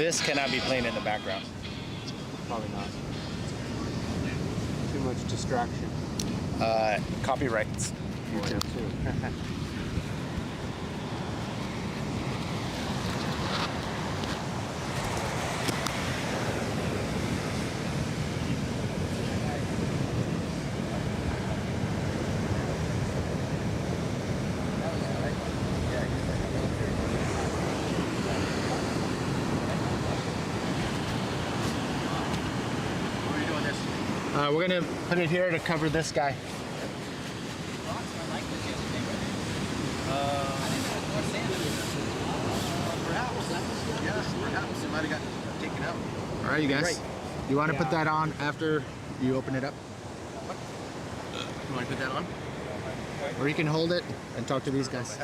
This cannot be playing in the background. Probably not. Too much distraction. Copyrights. YouTube too. We're gonna put it here to cover this guy. Perhaps it might have got taken out. All right, you guys. Right. You want to put that on after you open it up? You want to put that on? Or you can hold it and talk to these guys.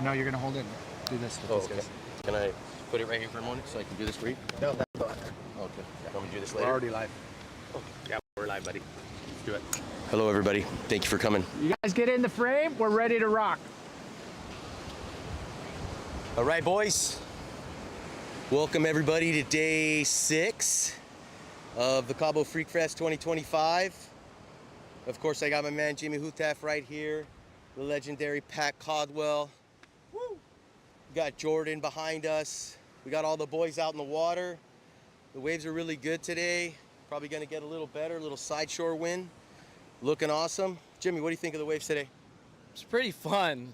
No, you're gonna hold it and do this with these guys. Can I put it right here for a moment so I can do this for you? No, that's fine. Okay. Want me to do this We're later? already live. Oh, yeah, we're live, buddy. Let's do it. Hello, everybody. Thank you for coming. You guys get in the frame. We're ready to rock. All right, boys. Welcome, everybody, to day 6 of the Cabo Freak Fest 2025. Of course, I got my man Jimmy Hutaf right here, the legendary Pat Caldwell. Woo! We got Jordan behind us. We got all the boys out in the water. The waves are really good today. Probably gonna get a little better, a little side shore wind. Looking awesome. Jimmy, what do you think of the waves today? It's pretty fun.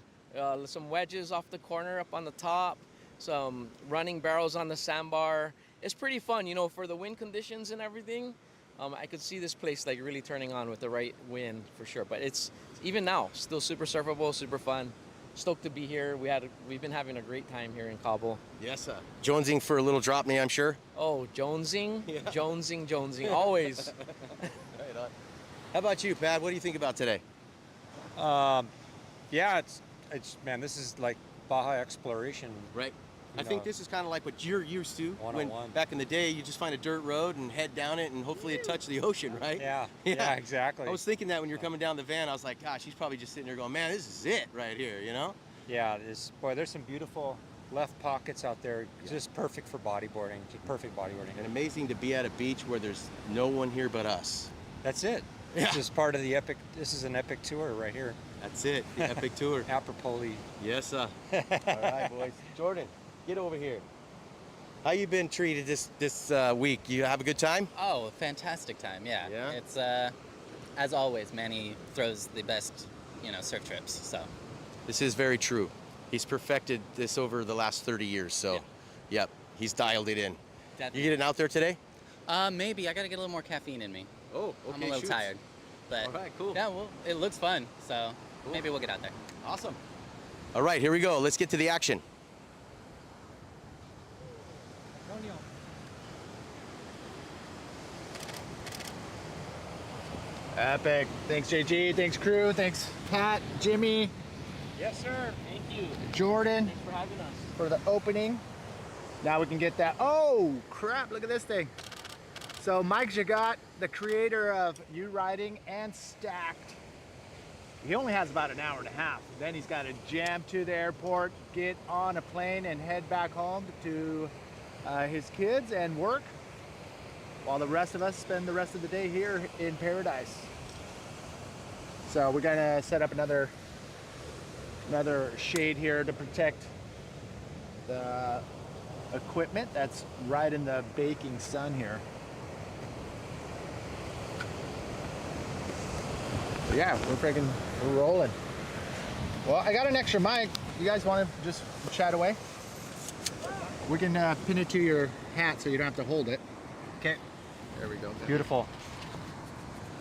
Some wedges off the corner up on the top, some running barrels on the sandbar. It's pretty fun, you know, for the wind conditions and everything. I could see this place like really turning on with the right wind for sure. But it's even now still super surfable, super fun. Stoked to be here. We've been having a great time here in Cabo. Yes, sir. Jonesing for a little drop knee, I'm sure. Oh, jonesing, Yeah. jonesing, always. Right on. How about you, Pat? What do you think about today? Yeah, it's man, this is like Baja exploration. Right. I You think know, this is kind of like what you're used to. When 101. back in the day, you just find a dirt road and head down it, and hopefully it touched the ocean, right? Yeah, exactly. I was thinking that when you're coming down the van, I was like, gosh, he's probably just sitting there going, man, this is it right here, you know? Yeah, there's some beautiful left pockets out there, just perfect for bodyboarding, just perfect bodyboarding. And amazing to be at a beach where there's no one here but us. That's it. Yeah. This is part of the epic. This is an epic tour right here. That's it, the epic tour. Apropos. Yes, sir. All right, boys. Jordan, get over here. How you been treated this week? You have a good time? Oh, fantastic time, yeah. Yeah? It's, as always, Manny throws the best, surf trips, so. This is very true. He's perfected this over the last 30 years, so, yep, he's dialed it in. Definitely. You getting out there today? Maybe. I gotta get a little more caffeine in me. Oh, okay. I'm a little shoots. tired. But, All right, cool. yeah, well, it looks fun, so Cool. maybe we'll get out there. Awesome. All right, here we go. Let's get to the action. Epic. Thanks, JG. Thanks, crew. Thanks, Pat, Jimmy, Yes, sir. Thank you. Jordan, Thanks for having us. for the opening. Now we can get that. Oh, crap. Look at this thing. So Mike Jagat, the creator of You Riding and Stacked, he only has about an hour and a half. Then he's got to jam to the airport, get on a plane, and head back home to his kids and work, while the rest of us spend the rest of the day here in paradise. So we're gonna set up another shade here to protect the equipment that's right in the baking sun here. But yeah, we're rolling. Well, I got an extra mic. You guys want to just chat away? We can pin it to your hat so you don't have to hold it. Okay. There we go. Beautiful.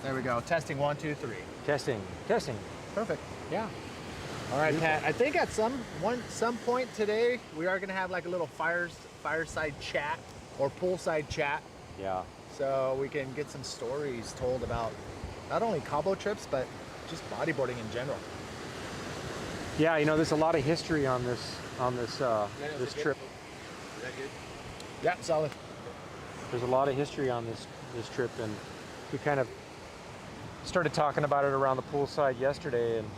There we go. Testing 1, 2, 3. Testing. Perfect. Yeah. All right, Pat. I think at some point today we are gonna have like a little fireside chat or poolside chat, Yeah. so we can get some stories told about not only Cabo trips but just bodyboarding in general. Yeah, there's a lot of history on this this trip. Is that good? Yeah, solid. There's a lot of history on this trip, and we kind of started talking about it around the poolside yesterday, and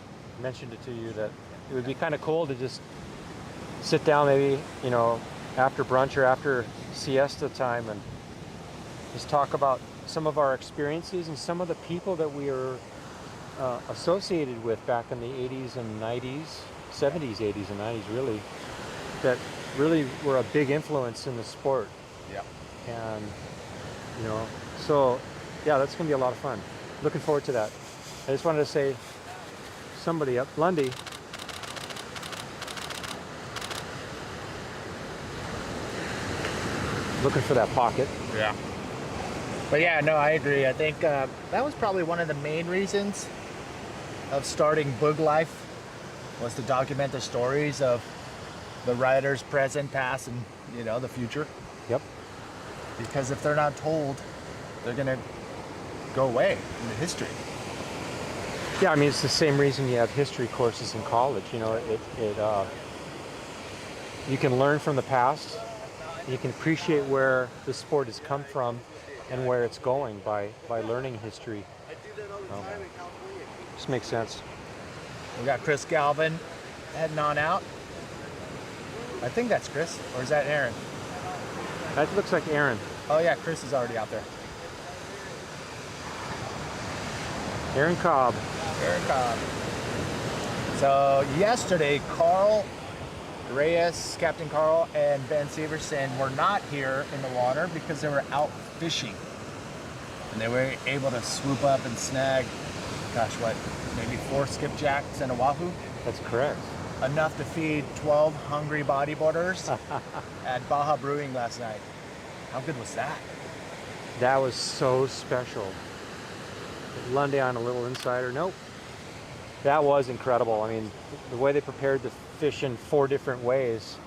mentioned it to you that it would be kind of cool to just sit down, maybe after brunch or after siesta time and just talk about some of our experiences and some of the people that we are associated with back in the 80s and 90s, 70s, 80s and 90s really, that really were a big influence in the sport. Yeah. And, you know, so yeah, that's going to be a lot of fun. Looking forward to that. I just wanted to say, somebody up, Lundy. Looking for that pocket. Yeah. But yeah, no, I agree. I think that was probably one of the main reasons of starting Boog Life, was to document the stories of the riders, present, past, and, you know, the future. Yep. Because if they're not told, they're gonna go away into history. Yeah, I mean, it's the same reason you have history courses in college. You know, you can learn from the past. You can appreciate where the sport has come from and where it's going by learning history. Just makes sense. We got Chris Galvin heading on out. I think that's Chris, or is that Aaron? That looks like Aaron. Oh yeah, Chris is already out there. Aaron Cobb. Aaron Cobb. So yesterday, Carl Reyes, Captain Carl, and Ben Severson were not here in the water because they were out fishing. And they were able to swoop up and snag, gosh, what, maybe 4 skipjacks and a wahoo? That's correct. Enough to feed 12 hungry bodyboarders at Baja Brewing last night. How good was that? That was so special. Lundy on a little insider. Nope. That was incredible. I mean, the way they prepared the fish in 4 different ways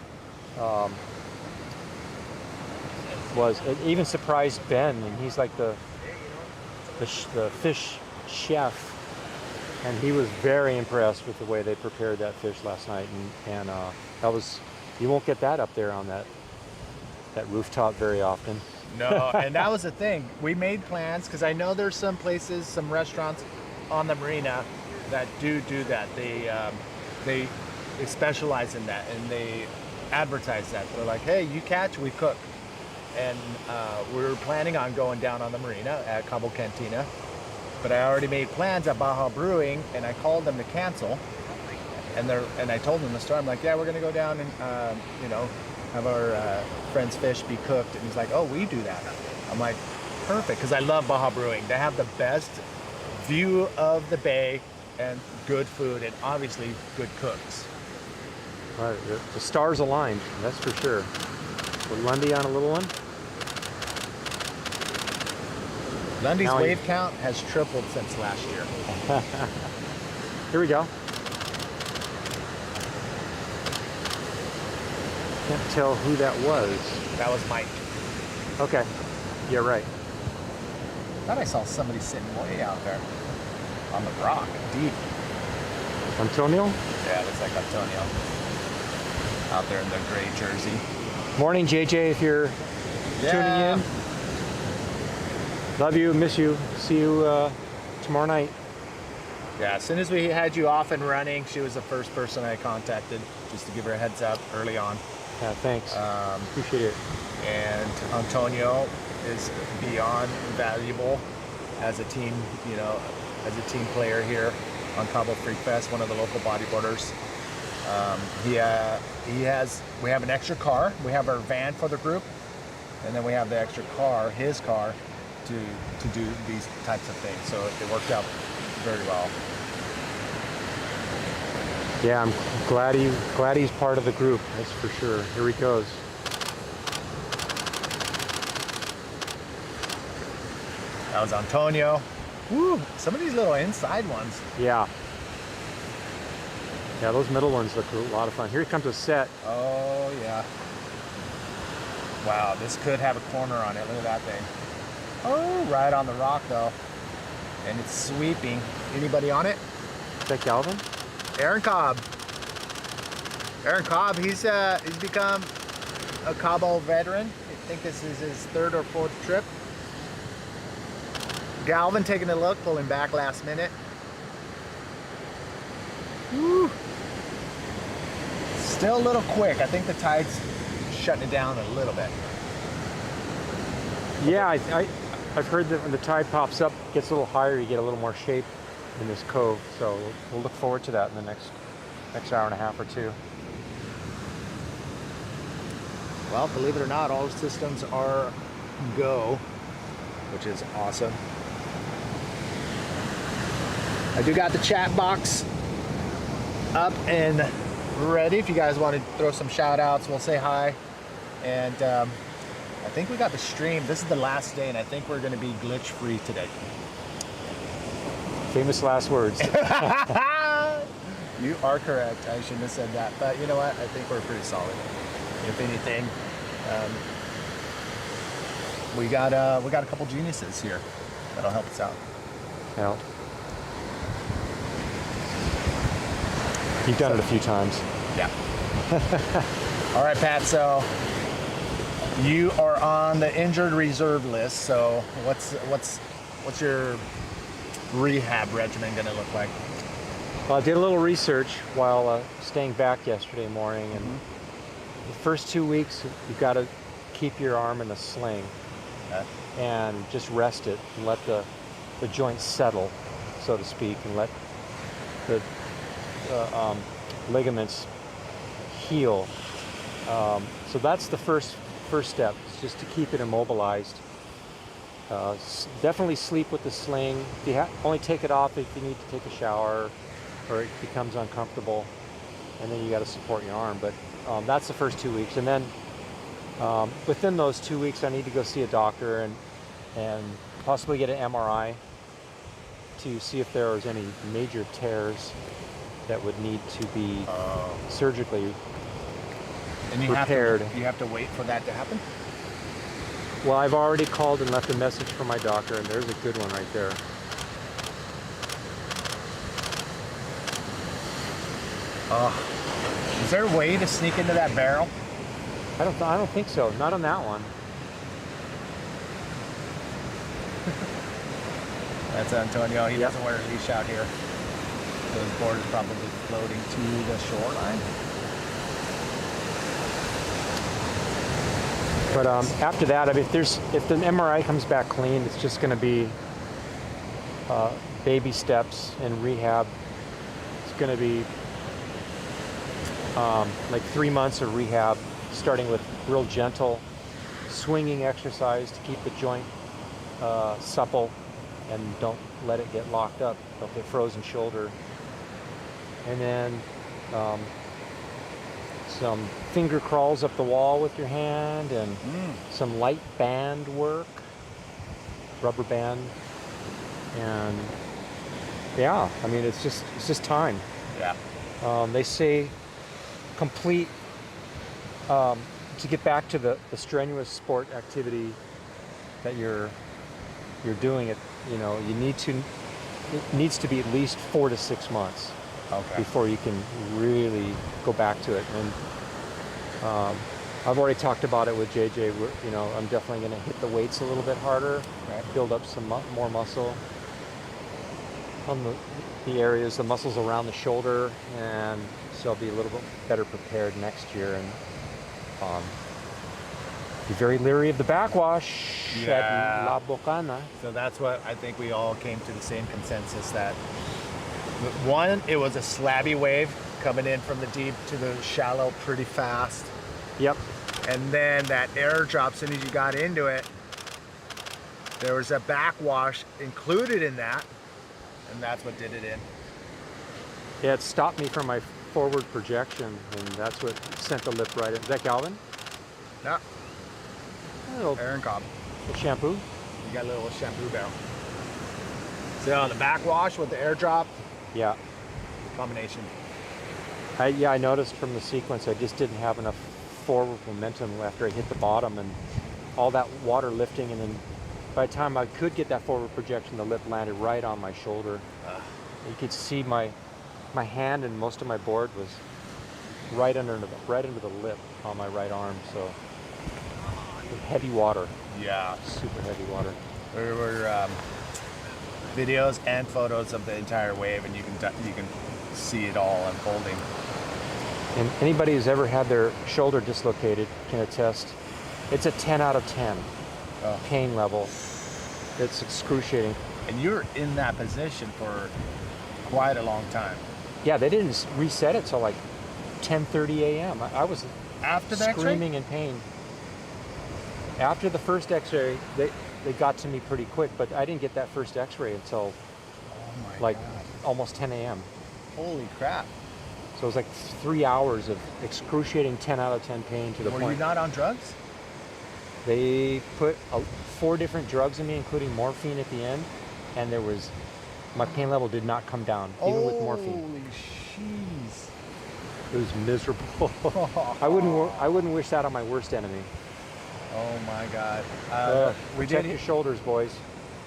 was, it even surprised Ben, and he's like the fish chef, and he was very impressed with the way they prepared that fish last night. And that was, you won't get that up there on that rooftop very often. No, and that was the thing. We made plans because I know there's some places, some restaurants on the marina that do that. They specialize in that, and they advertise that. They're like, hey, you catch, we cook. And we were planning on going down on the marina at Cabo Cantina, but I already made plans at Baja Brewing, and I called them to cancel. And I told them the story. I'm like, yeah, we're gonna go down and you know, have our friend's fish be cooked. And he's like, oh, we do that. I'm like, perfect, because I love Baja Brewing. They have the best view of the bay and good food, and obviously good cooks. Right, the stars aligned, that's for sure. With Lundy on a little one. Lundy's Now wave count has tripled since last year. Here we go. Can't tell who that was. That was Mike. Okay, yeah, right. Thought I saw somebody sitting way out there on the rock, deep. Antonio? Yeah, looks like Antonio out there in the gray jersey. Morning, JJ, if you're tuning in. Love you, miss you. See you tomorrow night. Yeah, as soon as we had you off and running, she was the first person I contacted just to give her a heads up early on. Yeah, thanks. Appreciate it. And Antonio is beyond valuable as a team, you know, as a team player here on Cabo Freak Fest, one of the local bodyboarders. We have an extra car. We have our van for the group, and then we have the extra car, his car, to do these types of things. So it worked out very well. Yeah, I'm glad he's part of the group. That's for sure. Here he goes. That was Antonio. Woo! Some of these little inside ones. Yeah. Yeah, those middle ones look a lot of fun. Here comes a set. Oh yeah. Wow, this could have a corner on it. Look at that thing. Oh, right on the rock though. And it's sweeping. Anybody on it? Is that Galvin? Aaron Cobb. Aaron Cobb, he's become a Cabo veteran. I think this is his 3rd or 4th trip. Galvin taking a look, pulling back last minute. Woo. Still a little quick. I think the tide's shutting it down a little bit. Yeah, I've heard that when the tide pops up, gets a little higher, you get a little more shape in this cove. So we'll look forward to that in the next hour and a half or two. Well, believe it or not, all the systems are go, which is awesome. I do got the chat box up and ready. If you guys want to throw some shout outs, we'll say hi. And I think we got the stream. This is the last day, and I think we're going to be glitch free today. Famous last words. You are correct. I shouldn't have said that, but you know what? I think we're pretty solid. If anything, we got a couple geniuses here that'll help us out. Yeah. You've done it a few times. Yeah. All right, Pat. So you are on the injured reserve list. So what's your rehab regimen going to look like? Well, I did a little research while staying back yesterday morning, and the first 2 weeks you've got to keep your arm in a sling and just rest it and let the joint settle, so to speak, and let the ligaments heal. So that's the first step, is just to keep it immobilized. Definitely sleep with the sling. Only take it off if you need to take a shower or it becomes uncomfortable, and then you got to support your arm. But that's the first 2 weeks, and then within those 2 weeks, I need to go see a doctor and possibly get an MRI to see if there was any major tears that would need to be surgically and you repaired. You have to wait for that to happen? Well, I've already called and left a message for my doctor, and there's a good one right there. Is there a way to sneak into that barrel? I don't think so. Not on that one. That's Antonio. He doesn't wear a leash out here. So his board is probably floating to the shoreline. But after that, I mean, if the MRI comes back clean, it's just going to be baby steps in rehab. It's going to be like 3 months of rehab, starting with real gentle swinging exercise to keep the joint supple and don't let it get locked up. Don't get frozen shoulder. And then some finger crawls up the wall with your hand, and some light band work, rubber band, and yeah, I mean it's just time. Yeah. They say complete to get back to the strenuous sport activity that you're doing it. You know, it needs to be at least 4 to 6 months. Okay. Before you can really go back to it. And I've already talked about it with JJ. You know, I'm definitely going to hit the weights a little bit harder, build up some more muscle on the areas, the muscles around the shoulder, and so I'll be a little bit better prepared next year. And be very leery of the backwash at La Bocana. So that's what I think we all came to the same consensus that. One, it was a slabby wave coming in from the deep to the shallow pretty fast. Yep. And then that airdrop, as soon as you got into it, there was a backwash included in that, and that's what did it in. Yeah, it stopped me from my forward projection, and that's what sent the lip right in. Is that Galvin? No, A little Aaron Cobb. shampoo. You got a little shampoo barrel. So the backwash with the airdrop, Yeah. combination. I noticed from the sequence I just didn't have enough forward momentum after I hit the bottom, and all that water lifting, and then by the time I could get that forward projection, the lip landed right on my shoulder. You could see my hand and most of my board was right under the lip on my right arm. So heavy water. Yeah. Super heavy water. There were videos and photos of the entire wave, and you can see it all unfolding. And anybody who's ever had their shoulder dislocated can attest. It's a 10 out of 10 pain level. It's excruciating. And you're in that position for quite a long time. Yeah, they didn't reset it till like 10:30 a.m. I was After the X-ray? screaming in pain. After the first X-ray, they got to me pretty quick, but I didn't get that first X-ray until Oh my like God. almost 10 a.m. Holy crap. So it was like 3 hours of excruciating 10 out of 10 pain to the Were point. you not on drugs? They put 4 different drugs in me, including morphine at the end, and my pain level did not come down, even with morphine. Holy jeez. It was miserable. I wouldn't wish that on my worst enemy. Oh my God. We check your shoulders, boys.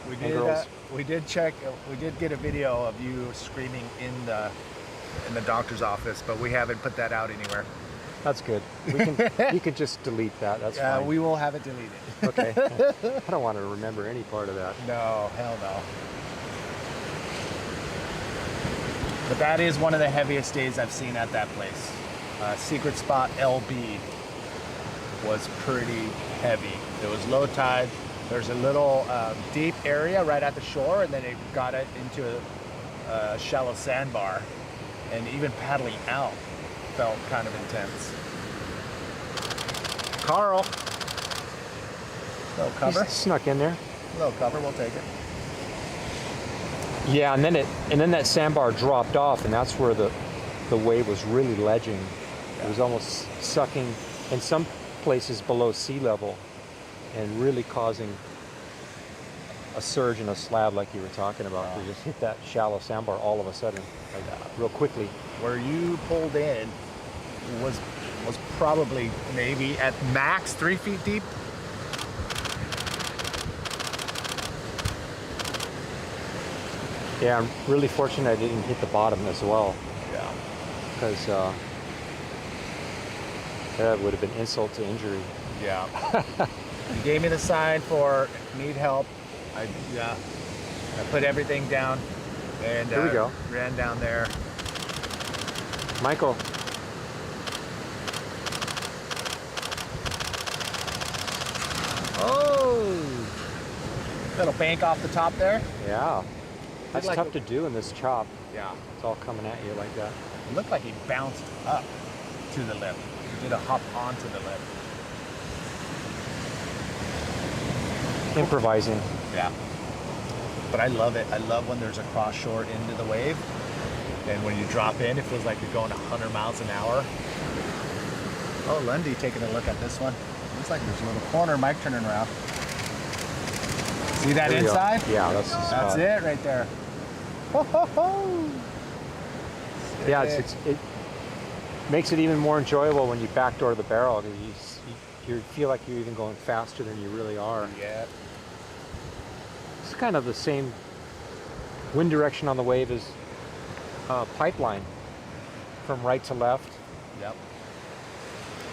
We and did. girls. We did check. We did get a video of you screaming in the doctor's office, but we haven't put that out anywhere. That's good. You can just delete that. That's fine. We will have it deleted. Okay. I don't want to remember any part of that. No, hell no. But that is one of the heaviest days I've seen at that place. Secret Spot LB was pretty heavy. It was low tide. There's a little deep area right at the shore, and then it got it into a shallow sandbar. And even paddling out felt kind of intense. Carl. Little cover. He's snuck in there. Little cover, we'll take it. Yeah, and then that sandbar dropped off, and that's where the wave was really ledging. It was almost sucking in some places below sea level, and really causing a surge in a slab like you were talking about. We just hit that shallow sandbar all of a sudden, like that, real quickly. Where you pulled in was probably maybe at max 3 feet deep. Yeah, I'm really fortunate I didn't hit the bottom as well, Yeah. because that would have been insult to injury. Yeah. You gave me the sign for need help. I put everything down and Here we go. ran down there. Michael, Oh, little bank off the top there. yeah, that's like tough a- to do in this chop. Yeah. It's all coming at you like that. It looked like he bounced up to the lip. He did a hop onto the lip. Improvising. Yeah. But I love it. I love when there's a cross shore into the wave. And when you drop in, it feels like you're going 100 miles an hour. Oh, Lundy taking a look at this one. Looks like there's a little corner. Mike turning around. See that There we go. inside? Yeah, that's the spot. That's it right there. Ho, ho, ho. Yeah, Sick. it makes it even more enjoyable when you backdoor the barrel, because you feel like you're even going faster than you really are. Yeah. It's kind of the same wind direction on the wave as pipeline, from right to left. Yep.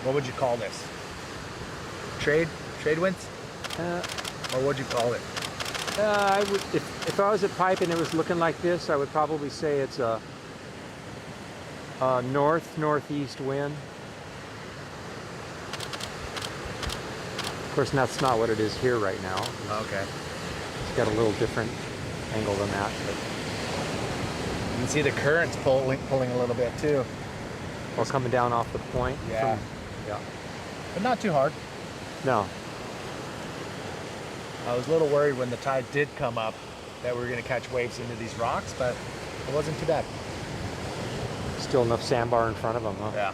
What would you call this? Trade winds? Or what'd you call it? I would, if I was at pipe and it was looking like this, I would probably say it's a northeast wind. Of course, that's not what it is here right now. Okay. It's got a little different angle than that. But You can see the currents pulling a little bit too. or coming down off the point. Yeah. Yeah. But not too hard. No. I was a little worried when the tide did come up that we were going to catch waves into these rocks, but it wasn't too bad. Still enough sandbar in front of them, huh? Yeah.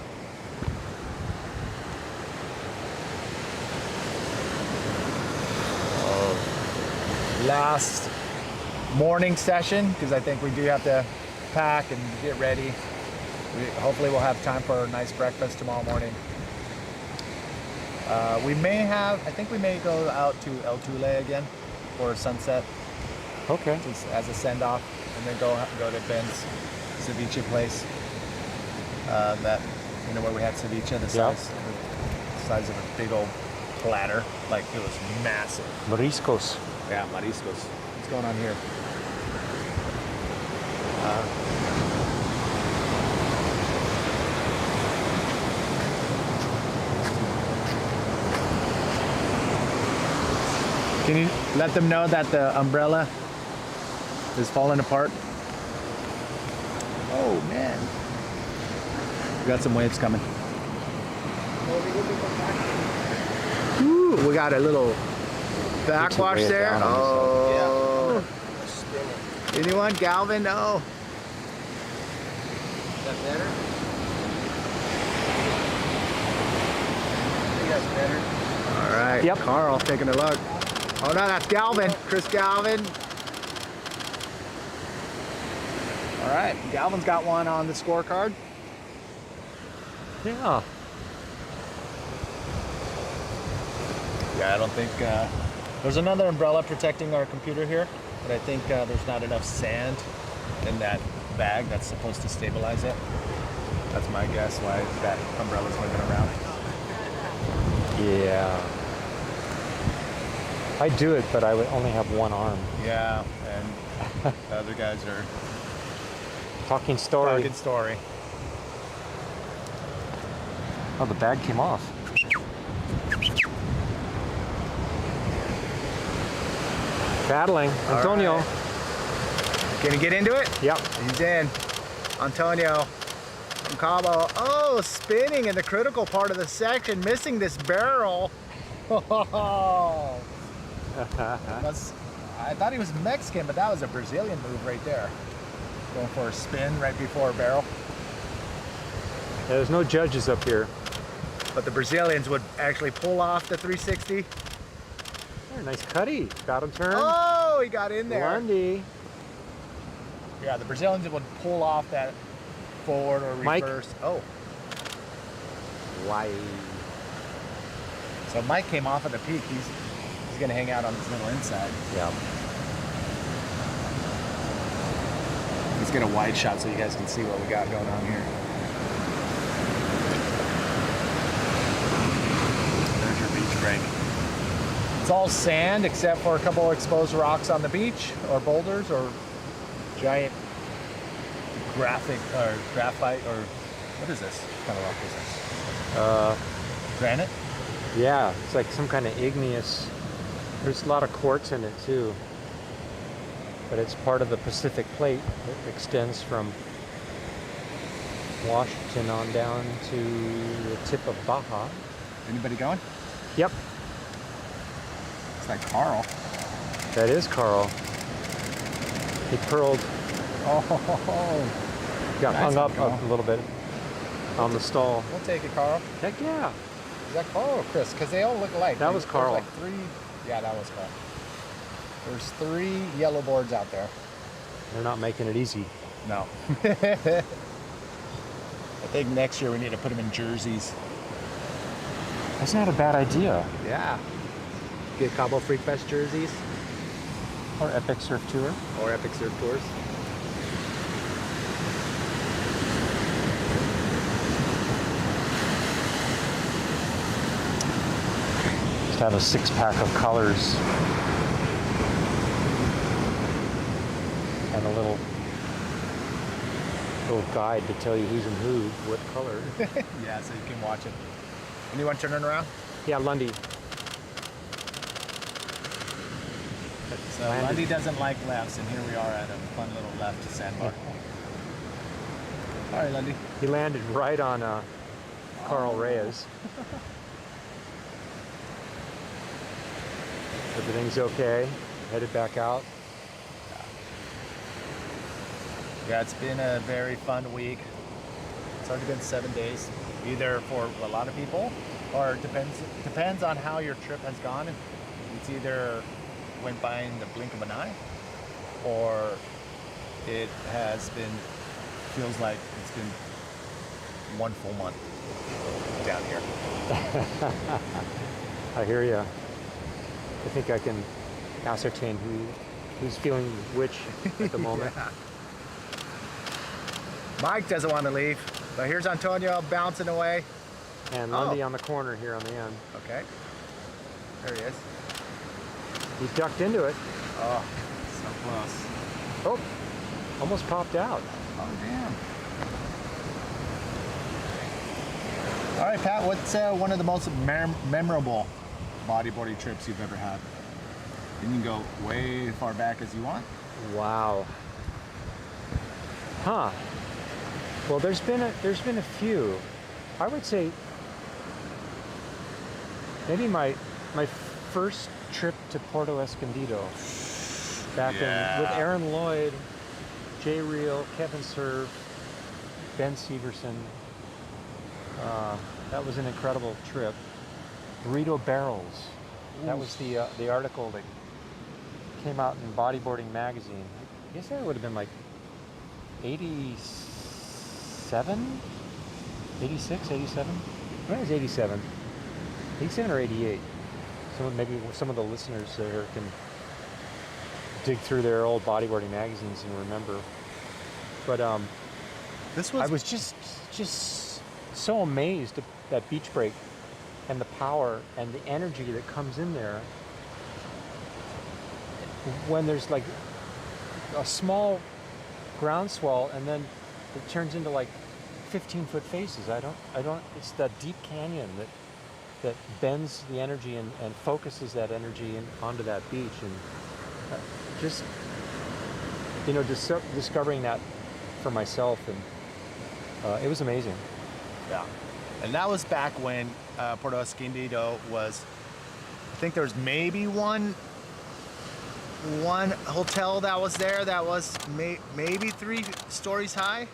Last morning session, because I think we do have to pack and get ready. Hopefully we'll have time for a nice breakfast tomorrow morning. I think we may go out to El Tule again for sunset Okay. as a send off, and then go to Ben's ceviche place. Where we had ceviche, the size of a big old platter, like it was massive. Mariscos. Yeah, mariscos. What's going on here? Can you let them know that the umbrella is falling apart? Oh man. We got some waves coming. Ooh, we got a little backwash weigh it there. down on Oh. Spinning. Anyone? Galvin? No. Is that better? I think that's better. All right. Yep. Carl taking a look. Oh no, that's Galvin. Chris Galvin. All right. Galvin's got one on the scorecard. Yeah. Yeah, I don't think there's another umbrella protecting our computer here, but I think there's not enough sand in that bag that's supposed to stabilize it. That's my guess why that umbrella's moving around. Yeah. I do it, but I would only have one arm. Yeah, and the other guys are Talking story. talking story. Oh, the bag came off. Battling. All Antonio. right. Can you get into it? Yep. He's in. Antonio from Cabo. Oh, spinning in the critical part of the section, missing this barrel. Oh. I thought he was Mexican, but that was a Brazilian move right there. Going for a spin right before a barrel. Yeah, there's no judges up here. But the Brazilians would actually pull off the 360. Oh, nice cutty. Got him turned. Oh, he got in there. Lundy. Yeah, the Brazilians would pull off that forward or Mike? reverse. Oh, Why? so Mike came off at the peak. He's gonna hang out on this little inside. Yeah. Let's get a wide shot so you guys can see what we got going on here. There's your beach break. It's all sand except for a couple exposed rocks on the beach, or boulders, or giant graphite, or what is this kind of rock is this? Granite? Yeah, it's like some kind of igneous. There's a lot of quartz in it too. But it's part of the Pacific Plate that extends from Washington on down to the tip of Baja. Anybody going? Yep, It's like Carl. that is Carl. He curled, Oh, got Nice hung one, up Carl. a little bit on the stall. we'll take it, Carl. Heck yeah. Is that Carl or Chris? Because they all look alike. That was There's Carl. like three. Yeah, that was Carl. There's 3 yellow boards out there. They're not making it easy. No. I think next year we need to put them in jerseys. That's not a bad idea. Yeah. Get Cabo Freak Fest jerseys Or Epic Surf Tour. or Epic Surf Tours. Just have a 6-pack of colors. And a little guide to tell you who's in who, what color. Yeah, so you can watch it. Anyone turning around? Yeah, Lundy. So Landed. Lundy doesn't like lefts, and here we are at a fun little left sandbar. All right, Lundy. He landed right on Carl Reyes. Everything's okay. Headed back out. Yeah, it's been a very fun week. It's already been 7 days, either for a lot of people, or it depends on how your trip has gone. It's either went by in the blink of an eye, or it has been, feels like it's been 1 full month down here. I hear you. I think I can ascertain who's feeling which at the moment. Yeah. Mike doesn't want to leave, but here's Antonio bouncing away. And Lundy on the corner here on the end. Okay, there he is. He ducked into it. Oh, so close. Oh, almost popped out. Oh, damn. All right, Pat, what's one of the most memorable bodyboarding trips you've ever had? You can go way far back as you want. Wow. Huh. Well, there's been a few. I would say maybe my first trip to Porto Escondido back in with Aaron Lloyd, Jay Reel, Kevin Serve, Ben Severson. That was an incredible trip. Burrito Barrels. That was the article that came out in Bodyboarding magazine. I guess that would have been like 87? 86, 87? I think it was 87. 87 or 88. Maybe some of the listeners there can dig through their old bodyboarding magazines and remember. But I was just so amazed at that beach break and the power and the energy that comes in there when there's like a small groundswell and then it turns into like 15-foot faces. I don't, it's that deep canyon that bends the energy and focuses that energy onto that beach, and just discovering that for myself, and it was amazing. Yeah, and that was back when Porto Escondido was, I think there was maybe one hotel that was there that was maybe 3 stories high,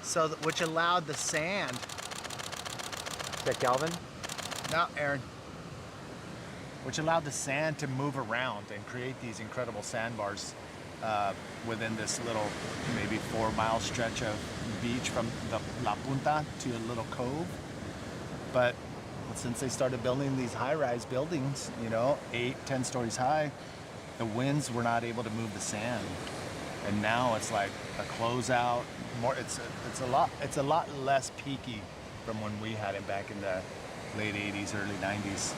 so which allowed the sand. Is that Galvin? No, Aaron. Which allowed the sand to move around and create these incredible sandbars within this little maybe 4-mile stretch of beach from the La Punta to a little cove. But since they started building these high-rise buildings, 8, 10 stories high, the winds were not able to move the sand. And now it's like a closeout. It's a lot less peaky from when we had it back in the late 80s, early 90s.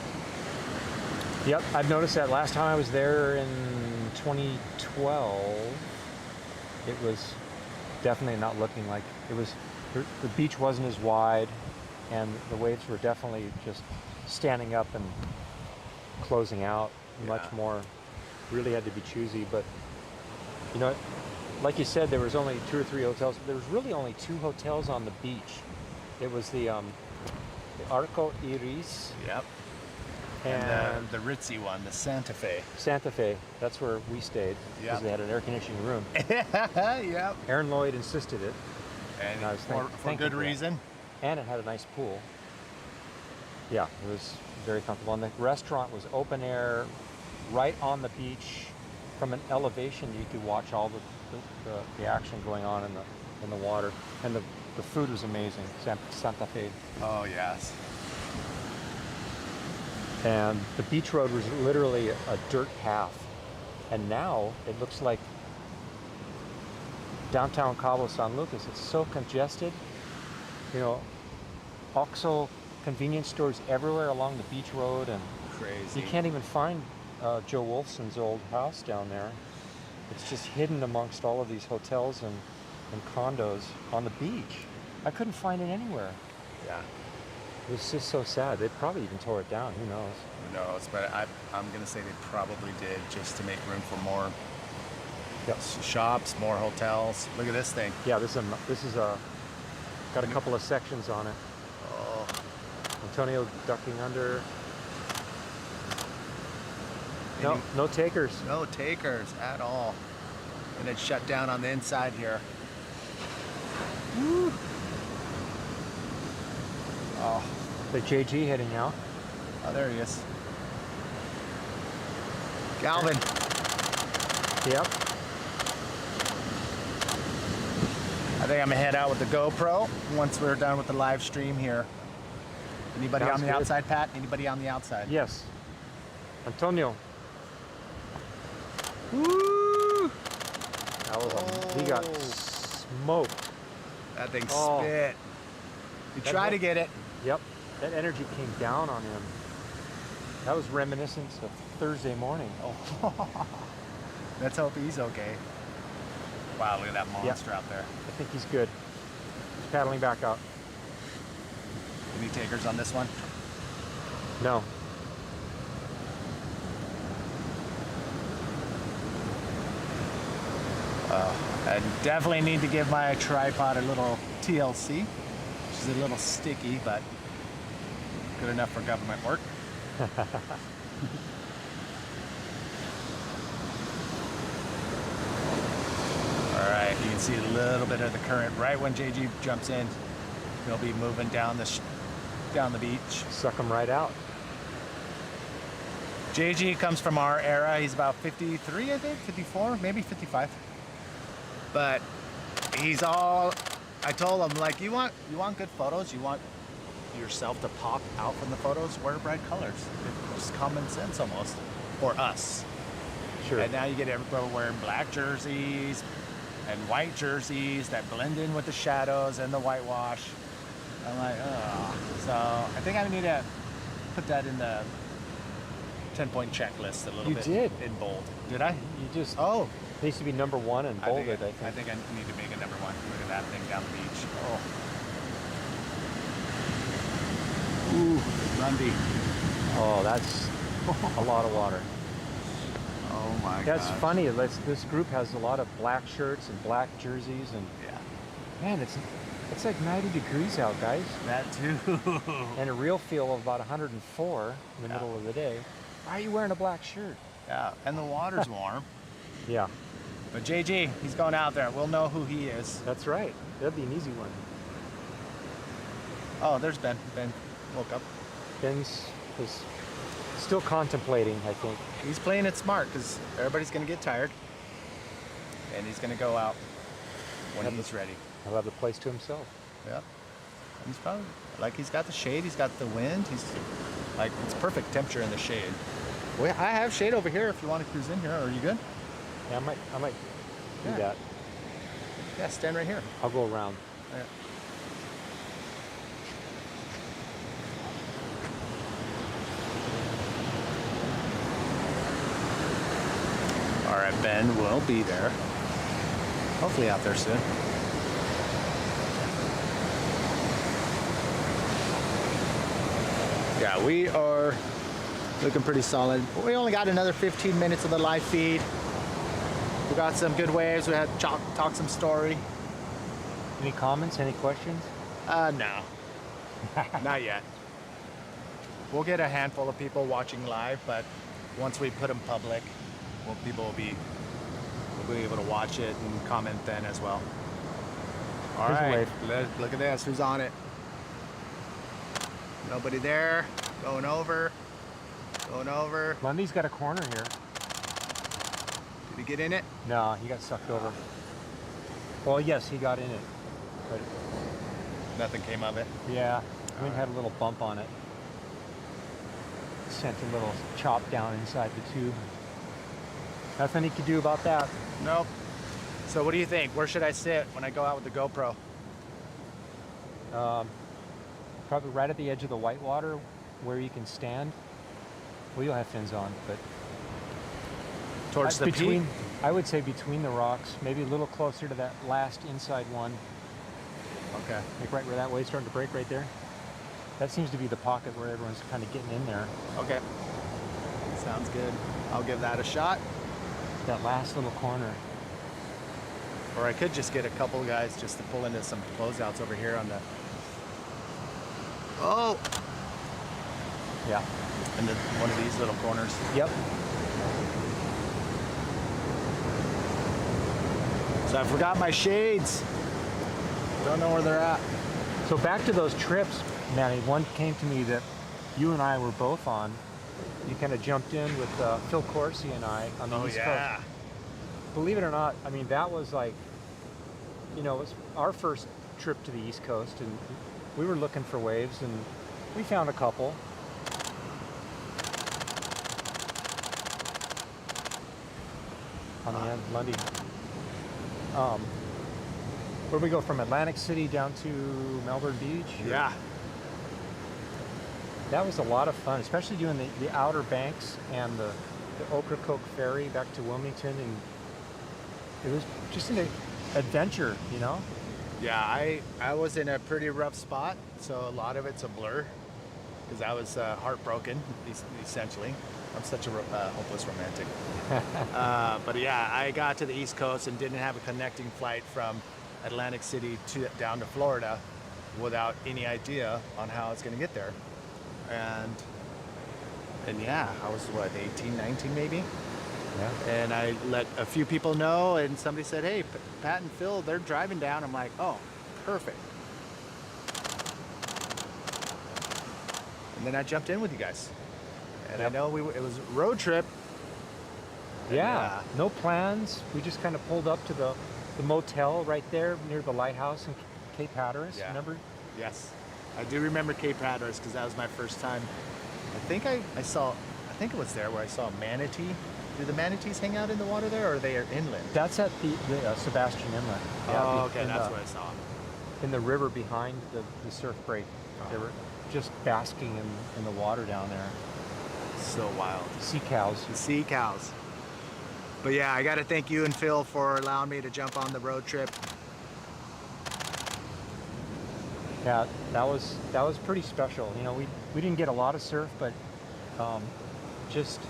Yep, I've noticed that. Last time I was there in 2012, it was definitely not looking like it was. The beach wasn't as wide, and the waves were definitely just standing up and closing out much more. Really had to be choosy, but like you said, there was only 2 or 3 hotels. There was really only 2 hotels on the beach. It was the Arco Iris. Yep. And the ritzy one, the Santa Fe. Santa Fe. That's where we stayed because they had an air conditioning room. Yep. Aaron Lloyd insisted it, and I was for good reason. And it had a nice pool. Yeah, it was very comfortable. And the restaurant was open air, right on the beach. From an elevation, you could watch all the action going on in the water, and the food was amazing. Santa Fe. Oh yes. And the beach road was literally a dirt path, and now it looks like downtown Cabo San Lucas. It's so congested. OXXO convenience stores everywhere along the beach road, and crazy. You can't even find Joe Wolfson's old house down there. It's just hidden amongst all of these hotels and condos on the beach. I couldn't find it anywhere. Yeah. It was just so sad. They probably even tore it down. Who knows? Who knows? But I'm going to say they probably did just to make room for more shops, more hotels. Look at this thing. Yeah, this is got a couple of sections on it. Oh. Antonio ducking under. No takers. No takers at all. And it's shut down on the inside here. Woo. Oh. The JG heading out. Oh, there he is. Galvin. Yep. I think I'm gonna head out with the GoPro once we're done with the live stream here. Anybody Sounds on the good. outside, Pat? Anybody on the outside? Yes. Antonio. Woo! He got smoked. That thing spit. You try to get it. Yep. That energy came down on him. That was reminiscent of Thursday morning. Oh. Let's hope he's okay. Wow, look at that monster out there. I think he's good. He's paddling back out. Any takers on this one? No. I definitely need to give my tripod a little TLC, which is a little sticky, but good enough for government work. All right, you can see a little bit of the current. Right when JG jumps in, he'll be moving down the beach. Suck them right out. JG comes from our era. He's about 53, I think, 54, maybe 55. But he's all, I told him, like, you want good photos, you want yourself to pop out from the photos, wear bright colors. It's just common sense almost, for us. Sure. And now you get everybody wearing black jerseys and white jerseys that blend in with the shadows and the whitewash. I'm like, oh. So I think I need to put that in the 10-point checklist a little You bit. did. In bold. Did I? You just Oh. needs to be number one and bolded, I think. I think I need to make a number one. Look at that thing down the beach. Oh. Ooh, Lundy. Oh, that's a lot of water. Oh my god. That's funny. This group has a lot of black shirts and black jerseys, and Yeah. man, it's like 90 degrees out, guys, That too. and a real feel of about 104 in the middle of the day. Why are you wearing a black shirt? Yeah, and the water's warm. Yeah, But JG, he's going out there. We'll know who he is. that's right. That'd be an easy one. Oh, there's Ben. Ben woke up. Ben's is still contemplating, I think. He's playing it smart because everybody's going to get tired. And he's going to go out when he's ready. He'll have the place to himself. Yeah. He's probably, like, he's got the shade, he's got the wind. He's, like, it's perfect temperature in the shade. Well, I have shade over here if you want to cruise in here. Are you good? Yeah, I might do Yeah. that. Yeah, stand right here. I'll go around. Yeah. All right, Ben will be there. Hopefully out there soon. Yeah, we are looking pretty solid. We only got another 15 minutes of the live feed. We got some good waves. We had talk some story. Any comments? Any questions? No. Not yet. We'll get a handful of people watching live, but once we put them public, people will be able to watch it and comment then as well. All Here's a right, wave. look at this. Who's on it? Nobody there. Going over. Going over. Lundy's got a corner here. Did he get in it? No, he got sucked over. Well, yes, he got in it, but Nothing came of it. yeah, we had a little bump on it. Sent a little chop down inside the tube. Nothing he could do about that. Nope. So what do you think? Where should I sit when I go out with the GoPro? Probably right at the edge of the whitewater where you can stand. Well, you'll have fins on, but Towards the between, peak? I would say between the rocks, maybe a little closer to that last inside one. Okay. Like right where that wave's starting to break right there. That seems to be the pocket where everyone's kind of getting in there. Okay. Sounds good. I'll give that a shot. That last little corner. Or I could just get a couple guys just to pull into some closeouts over here on the... Oh! Yeah. In one of these little corners. Yep. So I forgot my shades. Don't know where they're at. So back to those trips, Manny, one came to me that you and I were both on. You kind of jumped in with Phil Corsi and I on the East Coast. Believe it or not, I mean, that was like, you know, it was our first trip to the East Coast, and we were looking for waves, and we found a couple. On the end, Lundy. Where'd we go from Atlantic City down to Melbourne Beach? Yeah. That was a lot of fun, especially doing the Outer Banks and the Ocracoke Ferry back to Wilmington, and it was just an adventure, you know? Yeah, I was in a pretty rough spot, so a lot of it's a blur. because I was heartbroken, essentially. I'm such a hopeless romantic. But yeah, I got to the East Coast and didn't have a connecting flight from Atlantic City down to Florida without any idea on how it's going to get there. And yeah, I was what, 18, 19 maybe? Yeah. And I let a few people know, and somebody said, hey, Pat and Phil, they're driving down. I'm like, oh, perfect. And then I jumped in with you guys. And I know it was a road trip. Yeah, no plans. We just kind of pulled up to the motel right there near the lighthouse in Cape Hatteras. Yeah. Remember? Yes. I do remember Cape Hatteras because that was my first time. I think I think it was there where I saw a manatee. Do the manatees hang out in the water there, or are they inland? That's at the Sebastian Inlet. Oh, okay, that's what I saw. In the river behind the surf break. They were just basking in the water down there. So wild. Sea cows. The sea cows. But yeah, I got to thank you and Phil for allowing me to jump on the road trip. Yeah, that was pretty special. You know, we didn't get a lot of surf, but just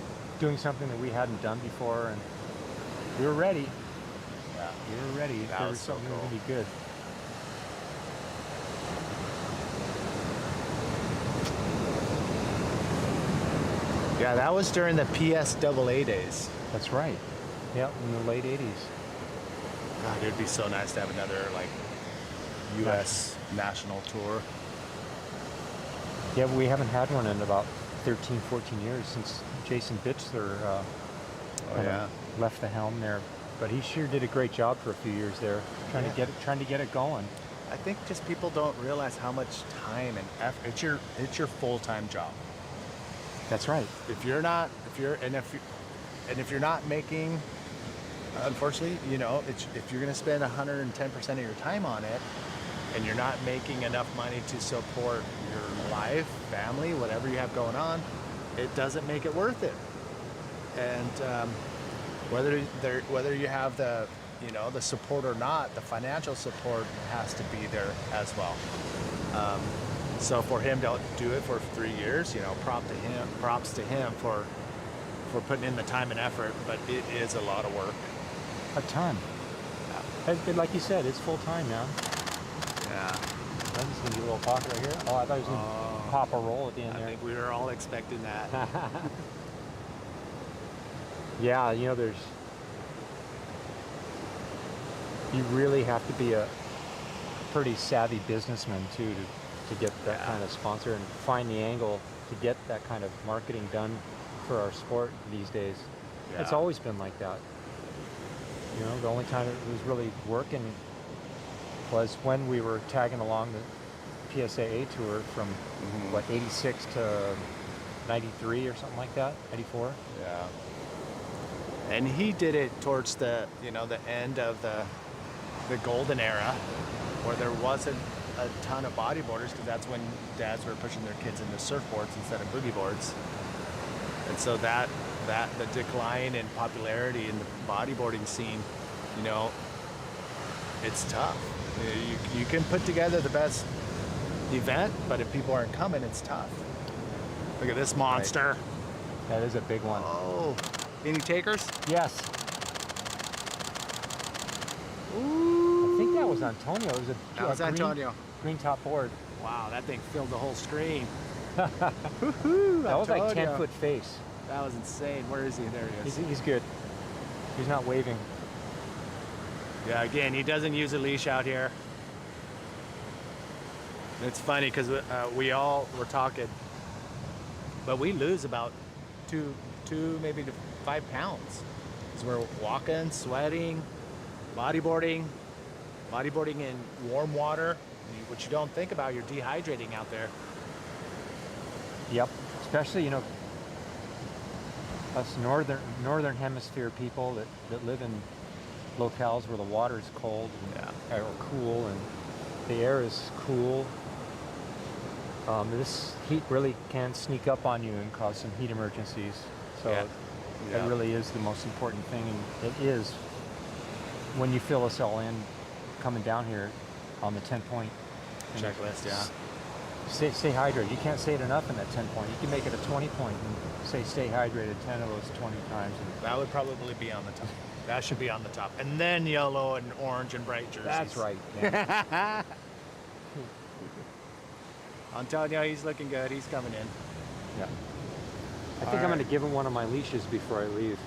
doing something that we hadn't done before, and we were ready. Yeah, we were ready. That was so something cool. That would be good. Yeah, that was during the PSAA days. That's right. Yeah, in the late 80s. God, it'd be so nice to have another like U.S. national tour. Yeah, we haven't had one in about 13, 14 years since Jason Bitzler left the helm there. But he sure did a great job for a few years there, trying to get it going. I think just people don't realize how much time and effort. It's your full-time job. That's right. If you're not making, unfortunately, you know, if you're going to spend 110% of your time on it, and you're not making enough money to support your life, family, whatever you have going on, it doesn't make it worth it. And whether you have the support or not, the financial support has to be there as well. So for him to do it for 3 years, you know, props to him for putting in the time and effort, but it is a lot of work. A ton. But like you said, it's full time now. Yeah. I'm just gonna do a little pocket right here. Oh, I thought he was gonna pop a roll at the end I there. think we were all expecting that. Yeah, you know, you really have to be a pretty savvy businessman too to get that kind of sponsor and find the angle to get that kind of marketing done for our sport these days. Yeah. It's always been like that. You know, the only time it was really working was when we were tagging along the PSAA tour from what, 86 to 93 or something like that, 94. Yeah. And he did it towards the end of the golden era, where there wasn't a ton of bodyboarders, because that's when dads were pushing their kids into surfboards instead of boogie boards. And so that the decline in popularity in the bodyboarding scene, you know, it's tough. You can put together the best event, but if people aren't coming, it's tough. Look at this monster. Right. That is a big one. Oh, any takers? Yes. Ooh. I think that was Antonio. It was That was Antonio. Green top board. Wow, that thing filled the whole screen. Woohoo! That was like Antonio. 10-foot face. That was insane. Where is he? There he is. He's good. He's not waving. Yeah, again, he doesn't use a leash out here. It's funny because we're talking, but we lose about two maybe to 5 pounds because we're walking, sweating, bodyboarding in warm water, which you don't think about. You're dehydrating out there. Yep. Especially, you know, us northern hemisphere people that live in locales where the water is cold or cool and the air is cool. This heat really can sneak up on you and cause some heat emergencies. So that really is the most important thing, and it is when you fill us all in coming down here on the 10-point Checklist, Stay hydrated. You can't say it enough in that 10 point. You can make it a 20 point and say stay hydrated 10 of those 20 times. And That would probably be on the top. That should be on the top. And then yellow and orange and bright jerseys. that's right. Yeah. Antonio, he's looking good. He's coming in. Yeah. I think I'm going to give him one of my leashes before I leave.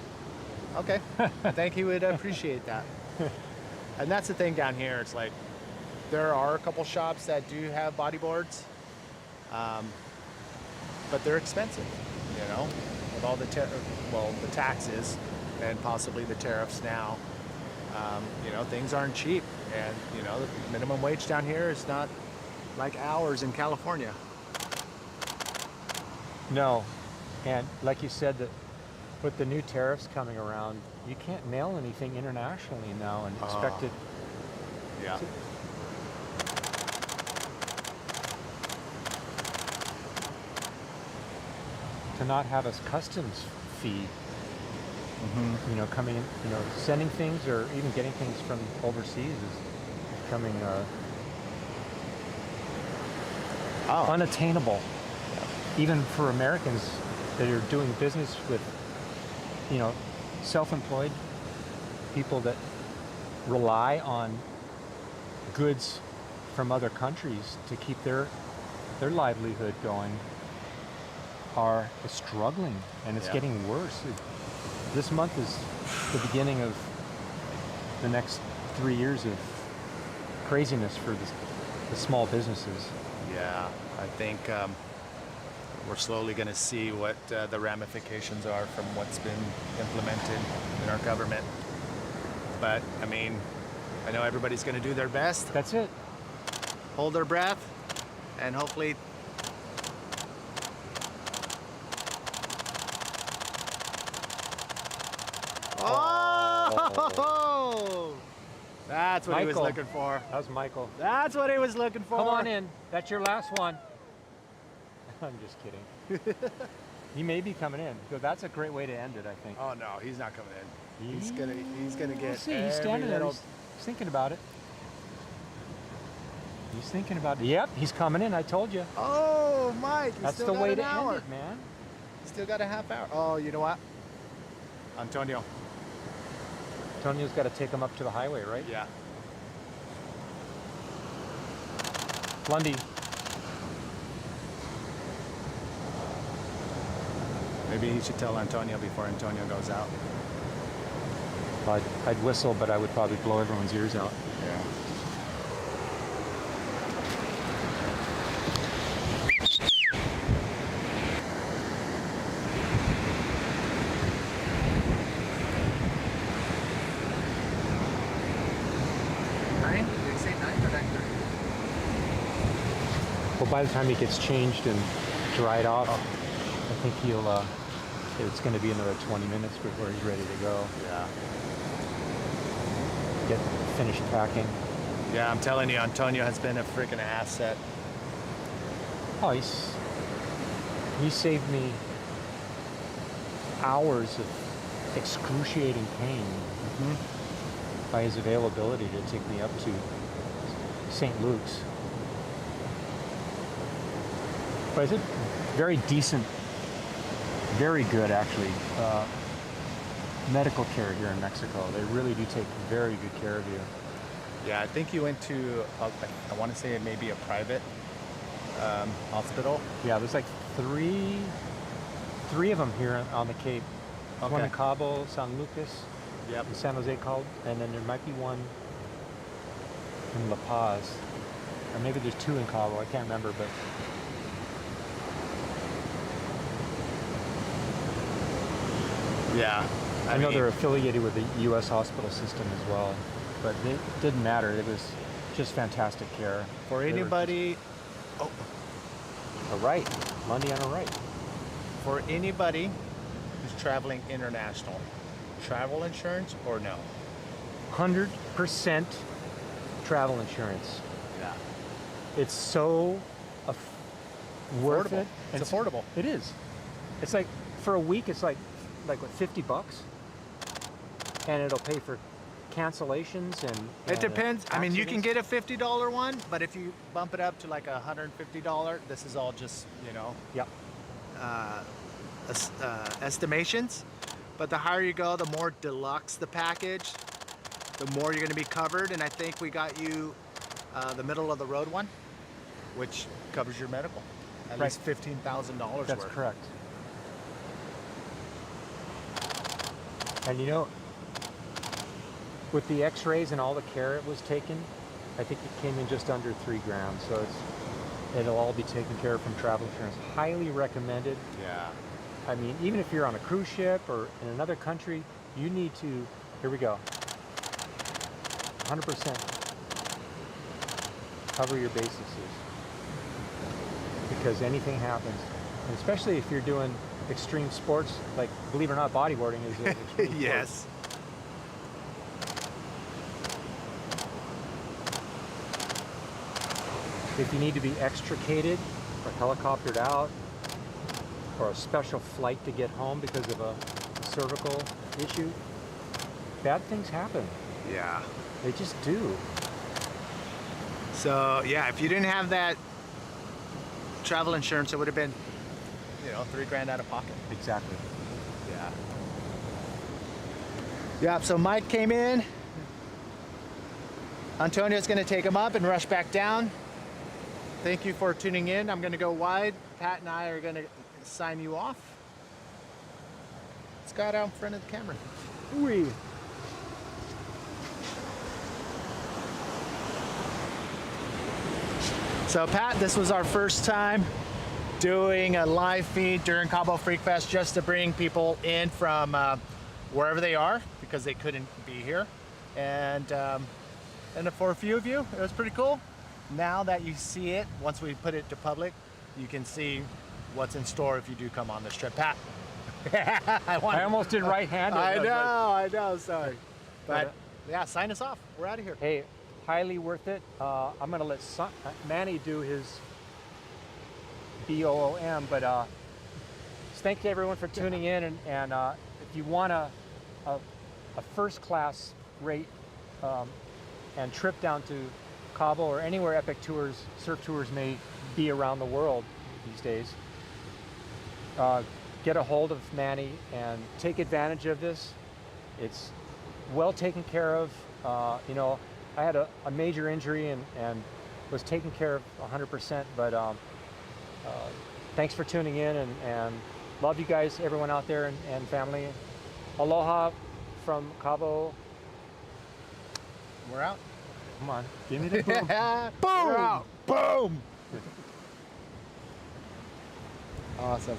Okay. I think he would appreciate that. And that's the thing down here. It's like there are a couple shops that do have bodyboards, but they're expensive, you know, with all the the taxes and possibly the tariffs now. You know, things aren't cheap, and you know, the minimum wage down here is not like ours in California. No. And like you said, that with the new tariffs coming around, you can't mail anything internationally now and expect it. Yeah. To not have a customs fee, you know, coming in, you know, sending things or even getting things from overseas is becoming unattainable, even for Americans that are doing business with, you know, self-employed people that rely on goods from other countries to keep their livelihood going are struggling, and it's getting worse. This month is the beginning of the next 3 years of craziness for the small businesses. Yeah, I think we're slowly going to see what the ramifications are from what's been implemented in our government. But, I mean, I know everybody's going to do their best, That's it. hold their breath, and hopefully... Oh! That's what he was Michael. looking for. That was Michael. That's what he was looking for. Come on in. That's your last one. I'm just kidding. He may be coming in. So that's a great way to end it, I think. Oh no, he's not coming in. He's gonna get. We'll see. He's standing there. He's thinking about it. He's thinking about it. Yep, he's coming in. I told you. Oh, Mike, you That's still the got way an to hour. end it, man. You still got a half hour. Oh, you know what? Antonio. Antonio's got to take him up to the highway, right? Yeah. Lundy. Maybe he should tell Antonio before Antonio goes out. I'd whistle, but I would probably blow everyone's ears out. Yeah. Well, by the time he gets changed and dried off, I think it's going to be another 20 minutes before he's ready to go. Yeah. Get finished packing. Yeah, I'm telling you, Antonio has been a freaking asset. Oh, he saved me hours of excruciating pain by his availability to take me up to St. Luke's. But it's a very decent, very good actually, medical care here in Mexico. They really do take very good care of you. Yeah, I think you went to, I want to say it may be a private hospital. Yeah, there's like three of them here on the Cape. One in Cabo, San Lucas, Yep. in San Jose called, and then there might be one in La Paz. Or maybe there's two in Cabo, I can't remember, but Yeah. I know they're affiliated with the U.S. hospital system as well, but it didn't matter. It was just fantastic care. For They were anybody, just a right, Monday on a right. for anybody who's traveling international, travel insurance or no? 100% travel insurance. Yeah. It's so worth Affordable. it. It's affordable. It is. It's like for a week. It's like what, $50, and it'll pay for cancellations and It depends. I mean, you can accidents? get a $50 one, but if you bump it up to like $150, this is all just, you know, Yep. estimations. But the higher you go, the more deluxe the package, the more you're going to be covered. And I think we got you the middle of the road one, which covers your medical. At Right. least $15,000 That's worth. correct. And you know, with the x-rays and all the care it was taken, I think it came in just under $3,000. So it'll all be taken care of from travel insurance. Highly recommended. Yeah. I mean, even if you're on a cruise ship or in another country, you need to, here we go, 100% cover your bases. Because anything happens, and especially if you're doing extreme sports, like, believe it or not, bodyboarding is an extreme sport. Yes. If you need to be extricated or helicoptered out, or a special flight to get home because of a cervical issue, bad things happen. Yeah. They just do. So yeah, if you didn't have that travel insurance, it would have been, you know, $3,000 out of pocket. Exactly. Yeah. Yeah, so Mike came in. Antonio's gonna take him up and rush back down. Thank you for tuning in. I'm gonna go wide. Pat and I are gonna sign you off. Let's go out in front of the camera. Wee. So Pat, this was our first time doing a live feed during Cabo Freak Fest, just to bring people in from wherever they are, because they couldn't be here. And for a few of you, it was pretty cool. Now that you see it, once we put it to public, you can see what's in store if you do come on this trip. Pat. I almost did right-handed. I know, sorry. But yeah, sign us off. We're out of here. Hey, highly worth it. I'm gonna let Manny do his BOOM, but thank you everyone for tuning in, and if you want a first-class rate and trip down to Cabo or anywhere Epic Tours, surf tours may be around the world these days, get a hold of Manny and take advantage of this. It's well taken care of. You know, I had a major injury and was taken care of 100%, but thanks for tuning in, and love you guys, everyone out there, and family. Aloha from Cabo. We're out. Come on, give me the boom. Boom! We're out. Boom! Awesome.